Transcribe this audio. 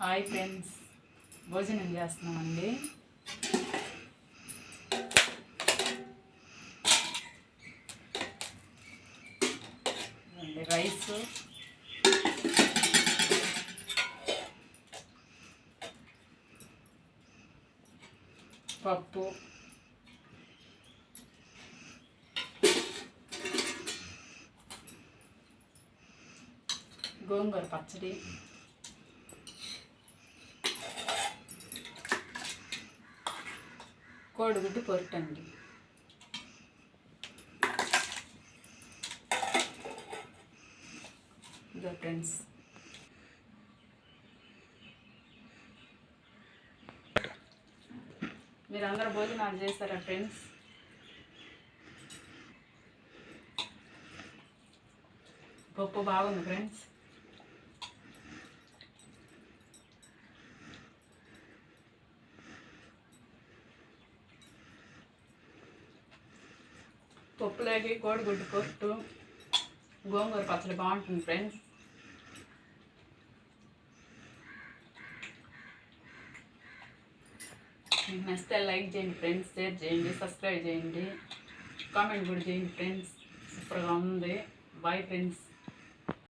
Hi friends, భోజనం చేస్తున్నామండి. Rice, పప్పు, గోంగూర పచ్చడి, కోడిగుడ్డు పొరటండి. ఇదో ఫ్రెండ్స్, మీరు అందరూ భోజనాలు చేస్తారా ఫ్రెండ్స్? పప్పు బాగుంది ఫ్రెండ్స్. పప్పులోకి కోడిగుడ్డు పొట్టు, గోంగూర పచ్చడి బాగుంటుంది ఫ్రెండ్స్. మీకు నచ్చితే లైక్ చేయండి ఫ్రెండ్స్, షేర్ చేయండి, సబ్స్క్రైబ్ చేయండి, కామెంట్ కూడా చేయండి ఫ్రెండ్స్. సూపర్గా ఉంది. Bye friends.